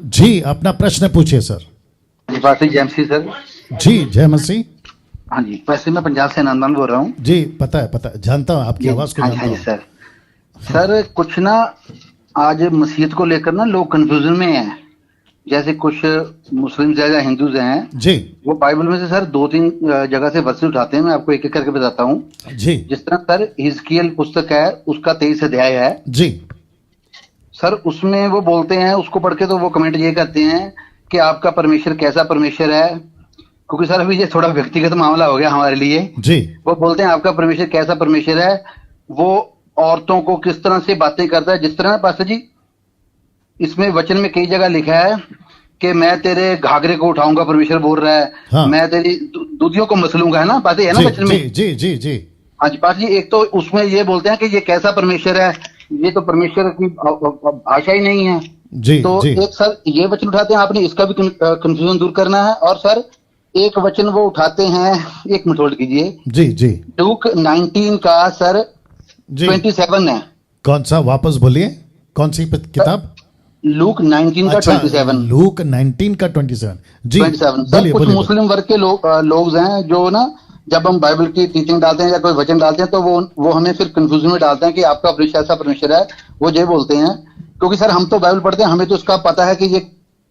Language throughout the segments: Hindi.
जी, अपना प्रश्न पूछिए सर। जी पासी जय मसीह सर। जी, जय मसीह। हाँ जी, वैसे मैं पंजाब से नंदन बोल रहा हूँ। जी, पता है, जानता हूँ, आपकी आवाज को हाँ जानता जी हूँ। सर। सर कुछ ना आज मसीहत को लेकर ना लोग कंफ्यूजन में हैं। जैसे कुछ मुस्लिम्स हैं या हिंदूज हैं, जी वो बाइबल में से सर 2-3 जगह से वर्सेस उठाते हैं। मैं आपको एक एक करके बताता हूँ। जी जिस तरह सर हिजकिय्याल पुस्तक है, उसका 23 अध्याय है। जी सर उसमें वो बोलते हैं, उसको पढ़ के तो वो कमेंट ये करते हैं कि आपका परमेश्वर कैसा परमेश्वर है। क्योंकि सर अभी ये थोड़ा व्यक्तिगत मामला हो गया हमारे लिए। जी वो बोलते हैं आपका परमेश्वर कैसा परमेश्वर है। वो औरतों को किस तरह से बातें करता है, जिस तरह पास्टर जी इसमें वचन में कई जगह लिखा है कि मैं तेरे घाघरे को उठाऊंगा, परमेश्वर बोल रहा है। हाँ। मैं तेरी दूधियों को मसलूंगा, है ना, बातें है ना जी वचन जी में। जी जी जी हाँ जी पास्टर जी, एक तो उसमें ये बोलते हैं कि ये कैसा परमेश्वर है, ये तो परमेश्वर की भाषा ही नहीं है। जी तो जी एक सर ये वचन उठाते हैं, आपने इसका भी कंफ्यूजन दूर करना है। और सर एक वचन वो उठाते हैं, एक मिनट होल्ड कीजिए। जी जी लूक 19 का सर जी 27 है। कौन सा, वापस बोलिए, कौन सी किताब? लूक 19 का अच्छा, 27। लूक 19 का 27। जी 27 सर, बोलिए कुछ बोलिए। मुस्लिम वर्ग के लोग हैं जो ना, जब हम बाइबल की टीचिंग डालते हैं या कोई वचन डालते हैं तो वो हमें फिर कंफ्यूजन में डालते हैं कि आपका परमेश्वर ऐसा परमेश्वर है। वो ये बोलते हैं, क्योंकि सर हम तो बाइबल पढ़ते हैं, हमें तो उसका पता है कि ये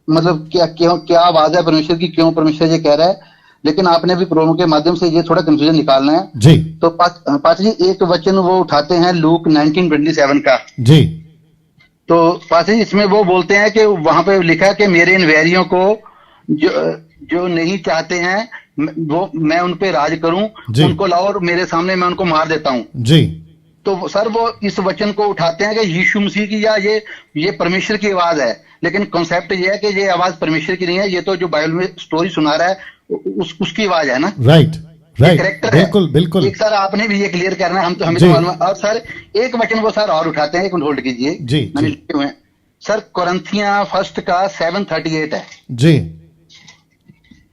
मतलब क्या आवाज है परमेश्वर की, क्यों परमेश्वर ये कह रहा है। लेकिन आपने भी प्रोग्राम के माध्यम से ये थोड़ा कंफ्यूजन निकालना है। जी तो पाच जी एक वचन वो उठाते हैं लूक 19:27 का। जी तो पासी इसमें वो बोलते हैं कि वहां पे लिखा है कि मेरे इन वैरियों को जो जो नहीं चाहते हैं वो मैं उन पे राज करूं, जी। उनको लाओ और मेरे सामने मैं उनको मार देता हूं। जी तो सर वो इस वचन को उठाते हैं कि यीशु मसीह की या ये परमेश्वर की आवाज है। लेकिन कॉन्सेप्ट ये है कि ये आवाज परमेश्वर की नहीं है, ये तो जो बाइबल में स्टोरी सुना रहा है उसकी आवाज है ना। राइट राइट, करेक्टर बिल्कुल है। बिल्कुल। एक सर आपने भी ये क्लियर करना है, हम तो हमें जी। तो मालूम है। और सर एक वचन वो सर और उठाते हैं, एक मिनट होल्ड कीजिए, जी मैंने जी लिखे हुए हैं। सर कोरिन्थियां फर्स्ट का 7:38 है। जी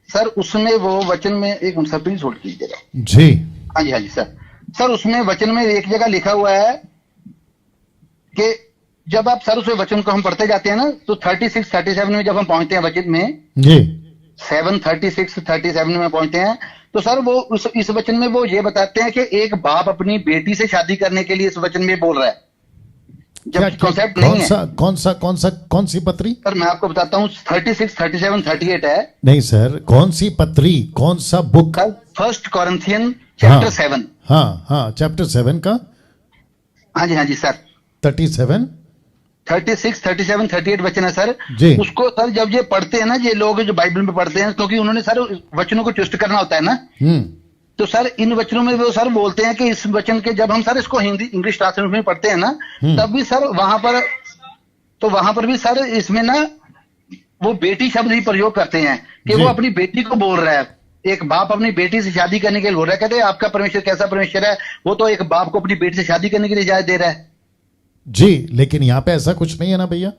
सर उसमें वो वचन में, एक मिनट सर प्लीज होल्ड कीजिएगा। जी हाँ जी सर। सर उसमें वचन में एक जगह लिखा हुआ है कि जब आप सर उस वचन को हम पढ़ते जाते हैं ना, तो 36-37 में जब हम पहुंचते हैं वचन में, जी 7:36-37 में पहुंचते हैं, तो सर वो इस वचन में वो ये बताते हैं कि एक बाप अपनी बेटी से शादी करने के लिए इस वचन में बोल रहा है, जब कॉन्सेप्ट नहीं है। कौन सी पत्री? सर मैं आपको बताता हूँ, 36, 37, 38 है। नहीं सर, कौन सी पत्री, कौन सा बुक? First Corinthian chapter 7। हाँ, चैप्टर 7 का। हाँ जी सर 37, 36, 37, 38 वचन है सर जी। उसको सर जब ये पढ़ते हैं ना, ये लोग जो बाइबल में पढ़ते हैं, क्योंकि उन्होंने सर वचनों को ट्विस्ट करना होता है ना। तो सर इन वचनों में वो सर बोलते हैं कि इस वचन के जब हम सर इसको हिंदी इंग्लिश ट्रांसलेशन में पढ़ते हैं ना, तब भी सर वहां पर भी सर इसमें ना वो बेटी शब्द ही प्रयोग करते हैं कि वो अपनी बेटी को बोल रहा है। एक बाप अपनी बेटी से शादी करने के लिए बोल रहा है। कहते हैं आपका परमेश्वर कैसा परमेश्वर है, वो तो एक बाप को अपनी बेटी से शादी करने के लिए इजाजत दे रहा है। जी, लेकिन यहाँ पे ऐसा कुछ नहीं है ना भैया।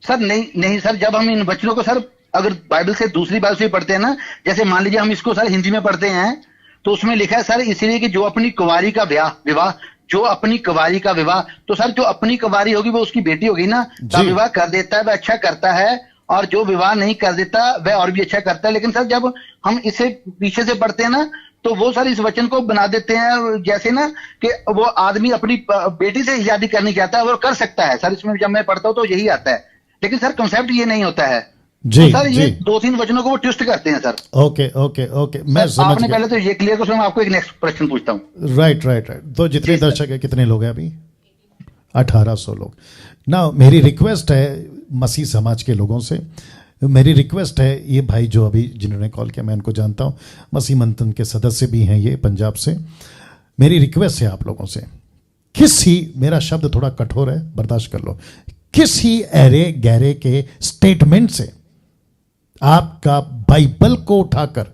सर नहीं सर, जब हम इन वचनों को सर अगर बाइबल से दूसरी बाइबल से पढ़ते हैं ना, जैसे मान लीजिए हम इसको सर हिंदी में पढ़ते हैं, तो उसमें लिखा है सर इसलिए कि जो अपनी कुंवारी का विवाह जो अपनी कुंवारी का विवाह, तो सर जो अपनी कुंवारी होगी वो उसकी बेटी होगी ना, तो विवाह कर देता है वह अच्छा करता है, और जो विवाह नहीं कर देता वह और भी अच्छा करता है। लेकिन सर जब हम इसे पीछे से पढ़ते हैं ना, तो वो सर इस वचन को बना देते हैं जैसे ना कि वो आदमी अपनी बेटी से शादी करनी चाहता है, वो कर सकता है। सर इसमें जब मैं पढ़ता हूँ तो यही आता है, लेकिन सर कॉन्सेप्ट ये नहीं होता है। जी, तो सर जी। ये 2-3 वचनों को वो ट्विस्ट करते हैं सर। ओके मैं समझ आपने गया। पहले तो ये क्लियर कर, मैं आपको एक नेक्स्ट प्रश्न पूछता हूँ। राइट। तो जितने दर्शक है, कितने लोग हैं अभी? 1800 लोग ना। मेरी रिक्वेस्ट है मसीह समाज के लोगों से, मेरी रिक्वेस्ट है, ये भाई जो अभी जिन्होंने कॉल किया मैं इनको जानता हूँ, मसीह मंथन के सदस्य भी हैं ये पंजाब से। मेरी रिक्वेस्ट है आप लोगों से, मेरा शब्द थोड़ा कठोर है, बर्दाश्त कर लो, किसी अरे गहरे के स्टेटमेंट से आपका बाइबल को उठाकर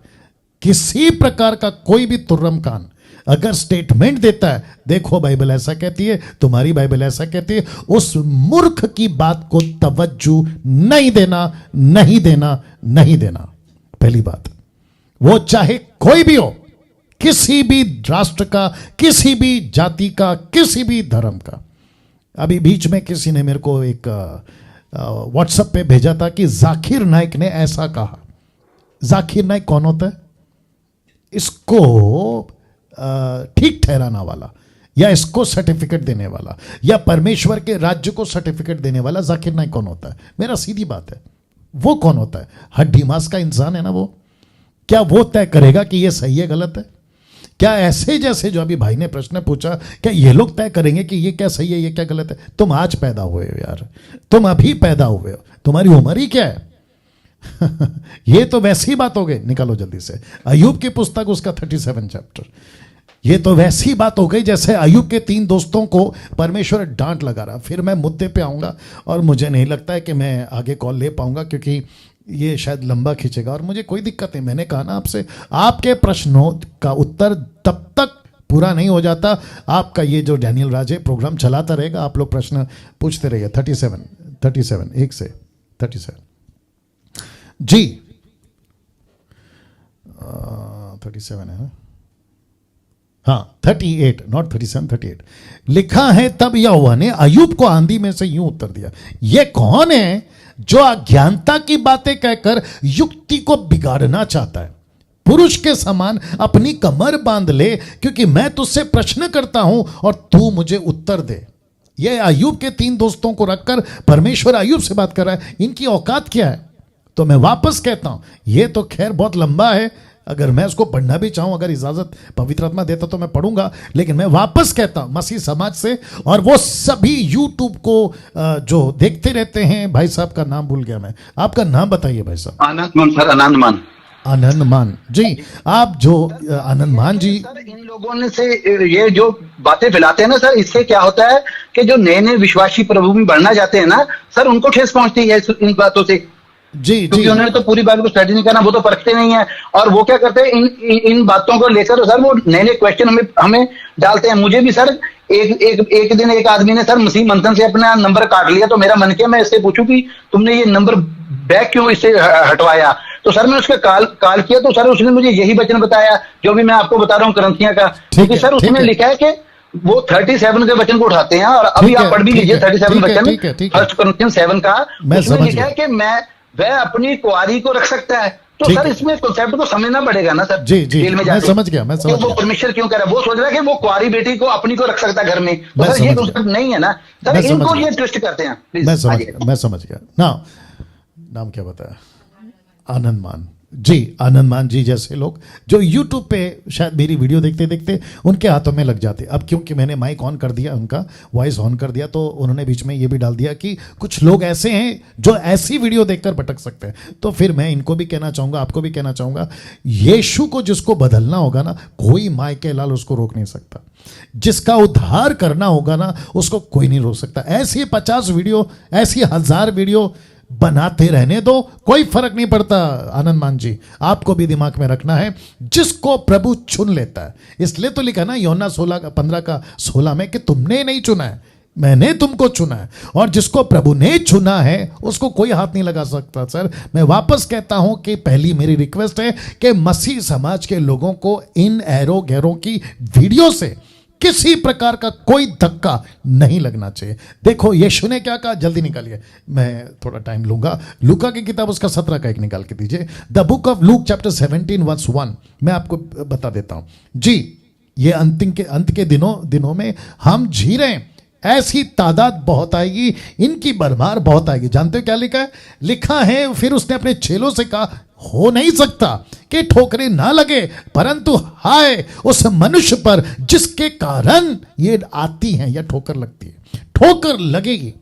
किसी प्रकार का कोई भी तुर्रम कान अगर स्टेटमेंट देता है, देखो बाइबल ऐसा कहती है, तुम्हारी बाइबल ऐसा कहती है, उस मूर्ख की बात को तवज्जो नहीं देना। पहली बात, वो चाहे कोई भी हो, किसी भी राष्ट्र का, किसी भी जाति का, किसी भी धर्म का। अभी बीच में किसी ने मेरे को एक व्हाट्सएप पे भेजा था कि जाकिर नाइक ने ऐसा कहा। जाकिर नाइक कौन होता है? इसको ठीक ठहराना वाला, या इसको सर्टिफिकेट देने वाला, या परमेश्वर के राज्य को सर्टिफिकेट देने वाला जाकिर नाइक कौन होता है? मेरा सीधी बात है, वो कौन होता है? हड्डी मांस का इंसान है ना वो। क्या वो तय करेगा कि ये सही है गलत है? क्या ऐसे जैसे जो अभी भाई ने प्रश्न पूछा, क्या ये लोग तय करेंगे कि ये क्या सही है ये क्या गलत है? तुम आज पैदा हुए हो यार, तुम अभी पैदा हुए हो, तुम्हारी उम्र ही क्या है? ये तो वैसी बात हो गई। निकालो जल्दी से अय्यूब की पुस्तक, उसका 37 चैप्टर। ये तो वैसी बात हो गई जैसे अय्यूब के 3 दोस्तों को परमेश्वर डांट लगा रहा। फिर मैं मुद्दे पे आऊंगा और मुझे नहीं लगता है कि मैं आगे कॉल ले पाऊंगा, क्योंकि ये शायद लंबा खींचेगा और मुझे कोई दिक्कत नहीं। मैंने कहा ना आपसे, आपके प्रश्नों का उत्तर तब तक पूरा नहीं हो जाता, आपका ये जो डैनियल राजे प्रोग्राम चलाता रहेगा, आप लोग प्रश्न पूछते रहिए। 37 1 से 37 जी 37 है ना? हाँ 38, नॉट 37, 38 लिखा है। तब यहोवा ने अय्यूब को आंधी में से यूं उत्तर दिया, ये कौन है जो अज्ञानता की बातें कहकर युक्ति को बिगाड़ना चाहता है? पुरुष के समान अपनी कमर बांध ले, क्योंकि मैं तुझसे प्रश्न करता हूं और तू मुझे उत्तर दे। ये अय्यूब के 3 दोस्तों को रखकर परमेश्वर अय्यूब से बात कर रहा है। इनकी औकात क्या है? तो मैं वापस कहता हूं, ये तो खैर बहुत लंबा है, अगर मैं उसको पढ़ना भी चाहूं, अगर इजाजत पवित्र आत्मा देता तो मैं पढ़ूंगा, लेकिन मैं वापस कहता हूं मसीह समाज से और वो सभी यूट्यूब को जो देखते रहते हैं। भाई साहब का नाम भूल गया मैं, आपका नाम बताइए भाई साहब। आनंदमान सर, आनंदमान। आनंदमान जी, आप जो आनंदमान जी, सर इन लोगों ने से ये जो बातें फैलाते हैं ना सर, इससे क्या होता है कि जो नए नए विश्वासी प्रभु में बढ़ना चाहते हैं ना सर, उनको ठेस पहुंचती है इन बातों से। जी क्योंकि जी, उन्होंने तो पूरी बाइबल को स्टडी नहीं करना, वो तो परखते नहीं है। और वो क्या करते हैं, इन बातों को लेकर सर वो नए नए क्वेश्चन हमें डालते हैं। मुझे भी सर एक दिन एक आदमी ने सर मसीह मंथन से अपना नंबर काट लिया, तो मेरा मन किया मैं इससे पूछूं कि तुमने ये नंबर बैक क्यों इससे हटवाया? तो सर मैं उसका काल किया, तो सर उसने मुझे यही वचन बताया जो भी मैं आपको बता रहा हूँ करंथिया का। क्योंकि सर उसमें लिखा है कि वो 37 के वचन को उठाते हैं, और अभी आप पढ़ भी लीजिए 37 वचन 1 Corinthians 7 का। उसमें लिखा है कि वह अपनी कुआरी को रख सकता है। तो सर इसमें कॉन्सेप्ट को समझना पड़ेगा ना सर। जी जी, मैं समझ गया, मैं समझ गया। वो परमेश्वर क्यों कह रहा है? वो सोच रहा है कि वो कुआरी बेटी को अपनी को रख सकता है घर में। तो सर ये कॉन्सेप्ट नहीं है ना सर, इनको ये ट्विस्ट करते हैं। मैं समझ गया। नाम क्या बताया? आनंदमान जी। आनंदमान जी जैसे लोग जो YouTube पे शायद मेरी वीडियो देखते देखते उनके हाथों में लग जाते। अब क्योंकि मैंने माइक ऑन कर दिया, उनका वॉइस ऑन कर दिया, तो उन्होंने बीच में ये भी डाल दिया कि कुछ लोग ऐसे हैं जो ऐसी वीडियो देखकर भटक सकते हैं। तो फिर मैं इनको भी कहना चाहूँगा, आपको भी कहना चाहूँगा, यीशु को जिसको बदलना होगा ना, कोई माई के लाल उसको रोक नहीं सकता। जिसका उद्धार करना होगा ना, उसको कोई नहीं रोक सकता। ऐसी 50 वीडियो, ऐसी 1000 वीडियो बनाते रहने दो, कोई फर्क नहीं पड़ता। आनंदमान जी, आपको भी दिमाग में रखना है, जिसको प्रभु चुन लेता है। इसलिए तो लिखा ना यूहन्ना 15:16 में कि तुमने नहीं चुना है, मैंने तुमको चुना है। और जिसको प्रभु ने चुना है उसको कोई हाथ नहीं लगा सकता। सर मैं वापस कहता हूं कि पहली मेरी रिक्वेस्ट है कि मसीह समाज के लोगों को इन एरो गैरों की वीडियो से किसी प्रकार का कोई धक्का नहीं लगना चाहिए। देखो यीशु ने क्या कहा, जल्दी निकालिए, मैं थोड़ा टाइम लूंगा। लूका की किताब उसका 17 का एक निकाल के दीजिए। The book of Luke chapter 17 verse 1 मैं आपको बता देता हूं जी। ये अंत के दिनों में हम जी रहे हैं, ऐसी तादाद बहुत आएगी, इनकी भरमार बहुत आएगी। जानते हो क्या लिखा है? लिखा है, फिर उसने अपने चेलों से कहा, हो नहीं सकता कि ठोकरें ना लगे, परंतु हाय उस मनुष्य पर जिसके कारण ये आती हैं या ठोकर लगती है। ठोकर लगेगी,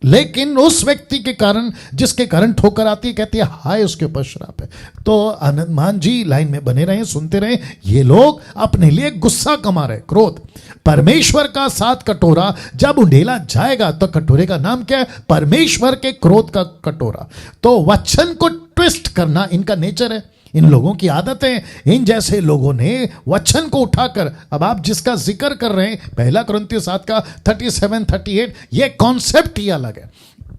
लेकिन उस व्यक्ति के कारण जिसके कारण ठोकर आती है, कहती है हाय उसके ऊपर श्राप है। तो आनंदमान जी लाइन में बने रहें, सुनते रहें। ये लोग अपने लिए गुस्सा कमा रहे, क्रोध। परमेश्वर का 7 कटोरा जब उंडेला जाएगा तो कटोरे का नाम क्या है? परमेश्वर के क्रोध का कटोरा। तो वचन को ट्विस्ट करना इनका नेचर है, इन लोगों की आदत है। इन जैसे लोगों ने वचन को उठाकर, अब आप जिसका जिक्र कर रहे हैं 1 Corinthians 7 का 37-38, ये कॉन्सेप्ट ही अलग है।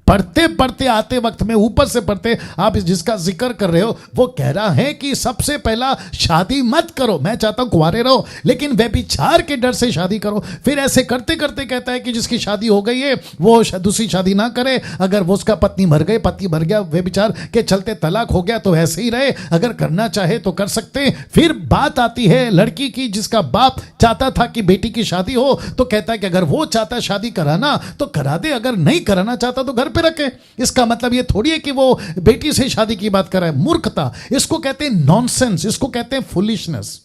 पढ़ते पढ़ते आते वक्त में ऊपर से पढ़ते आप जिसका जिक्र कर रहे हो वो कह रहा है कि सबसे पहला शादी मत करो, मैं चाहता हूं कुंवारे रहो, लेकिन व्यभिचार के डर से शादी करो। फिर ऐसे करते करते कहता है कि जिसकी शादी हो गई है वो दूसरी शादी ना करे, अगर वो उसका पत्नी मर गई, पति मर गया, व्यभिचार के चलते तलाक हो गया तो ऐसे ही रहे, अगर करना चाहे तो कर सकते हैं। फिर बात आती है लड़की की जिसका बाप चाहता था कि बेटी की शादी हो, तो कहता है कि अगर वो चाहता शादी कराना तो करा दे, अगर नहीं कराना चाहता तो घर पे रखे। इसका मतलब ये थोड़ी है कि वो बेटी से शादी की बात कर रहा है, मूर्खता। इसको कहते हैं नॉनसेंस, इसको कहते हैं फुलिशनेस।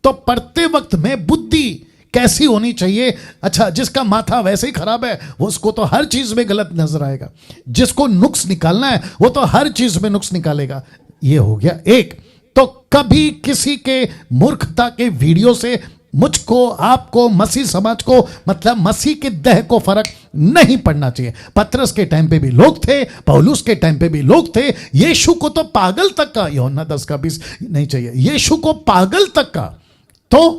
तो पढ़ते वक्त में बुद्धि कैसी होनी चाहिए। अच्छा, जिसका माथा वैसे ही खराब है वो उसको तो हर चीज में गलत नजर आएगा, जिसको नुक्स निकालना है वो तो हर चीज में नुक्स निकालेगा। ये हो गया एक। तो कभी किसी के मूर्खता के वीडियो से मुझको, आपको, मसीह समाज को, मतलब मसीह के देह को फर्क नहीं पड़ना चाहिए। पतरस के टाइम पे भी लोग थे, पौलुस के टाइम पे भी लोग थे। यीशु को तो पागल तक का, यूहन्ना 10:20 नहीं चाहिए, यीशु को पागल तक का। तो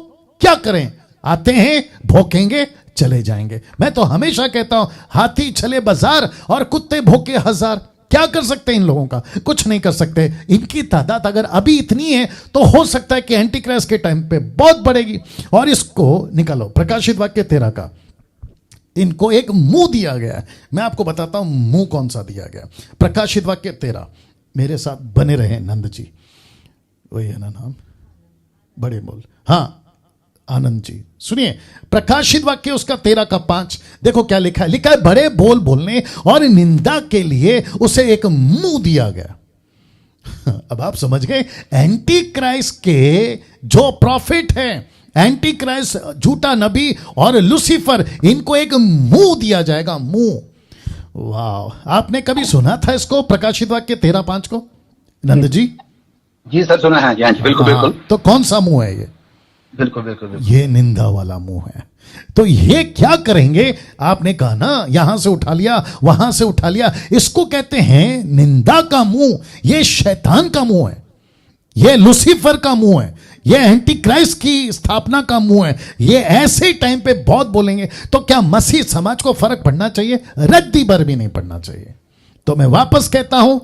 क्या करें, आते हैं भौंकेंगे चले जाएंगे। मैं तो हमेशा कहता हूं हाथी चले बाजार और कुत्ते भौंके हजार। क्या कर सकते हैं इन लोगों का? कुछ नहीं कर सकते। इनकी तादाद अगर अभी इतनी है तो हो सकता है कि एंटी क्राइस्ट के टाइम पे बहुत बढ़ेगी। और इसको निकालो प्रकाशित वाक्य 13 का, इनको एक मुंह दिया गया है। मैं आपको बताता हूं मुंह कौन सा दिया गया। प्रकाशित वाक्य 13, मेरे साथ बने रहे नंद जी, वही है ना नाम, बड़े बोल, हाँ आनंद जी, सुनिए प्रकाशित वाक्य उसका 13:5। देखो क्या लिखा है, लिखा है बड़े बोल बोलने और निंदा के लिए उसे एक मुंह दिया गया। अब आप समझ गए, एंटी क्राइस्ट के जो प्रॉफिट है, एंटी क्राइस्ट, झूठा नबी और लूसीफर, इनको एक मुंह दिया जाएगा, मुंह। वाह, आपने कभी सुना था इसको, प्रकाशित वाक्य 13:5 को नंद जी? जी सर सुना है, जी बिल्कुल बिल्कुल। तो कौन सा मुंह है ये? बिल्कुल बिल्कुल। ये निंदा वाला मुंह है। तो ये क्या करेंगे? आपने कहा ना यहां से उठा लिया, वहां से उठा लिया, इसको कहते हैं निंदा का मुंह। ये शैतान का मुंह है, ये लूसीफर का मुंह है, ये एंटी क्राइस्ट की स्थापना का मुंह है। ये ऐसे टाइम पे बहुत बोलेंगे। तो क्या मसीह समाज को फर्क पड़ना चाहिए? रद्दी भर भी नहीं पड़ना चाहिए। तो मैं वापस कहता हूं,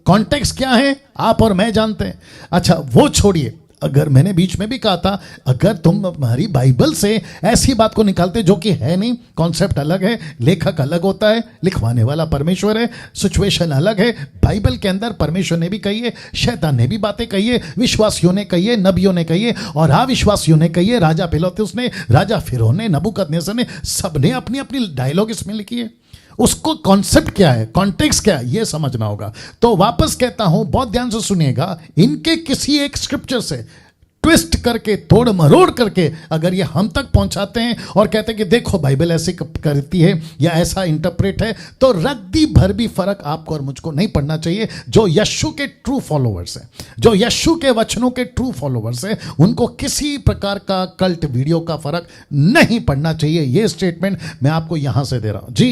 कॉन्टेक्स्ट क्या है आप और मैं जानते हैं। अच्छा वो छोड़िए, अगर मैंने बीच में भी कहा था, अगर तुम हमारी बाइबल से ऐसी बात को निकालते जो कि है नहीं, कॉन्सेप्ट अलग है, लेखक अलग होता है, लिखवाने वाला परमेश्वर है, सिचुएशन अलग है। बाइबल के अंदर परमेश्वर ने भी कही है, शैतान ने भी बातें कही है, विश्वासियों ने कही है, नबियों ने कही है और अविश्वासियों ने कही है, राजा पिलातुस ने, राजा फिरौन ने, नबूकदनेस्सर ने, सबने अपनी अपनी डायलॉग इसमें लिखी है। उसको कॉन्सेप्ट क्या है, कॉन्टेक्स्ट क्या है, ये समझना होगा। तो वापस कहता हूं, बहुत ध्यान से सुनिएगा, इनके किसी एक स्क्रिप्चर से ट्विस्ट करके, तोड़ मरोड़ करके अगर ये हम तक पहुंचाते हैं और कहते हैं कि देखो बाइबल ऐसे करती है या ऐसा इंटरप्रेट है, तो रद्दी भर भी फर्क आपको और मुझको नहीं पड़ना चाहिए। जो यीशु के ट्रू फॉलोवर्स हैं, जो यीशु के वचनों के ट्रू फॉलोवर्स हैं, उनको किसी प्रकार का कल्ट वीडियो का फर्क नहीं पड़ना चाहिए। ये स्टेटमेंट मैं आपको यहां से दे रहा हूं जी।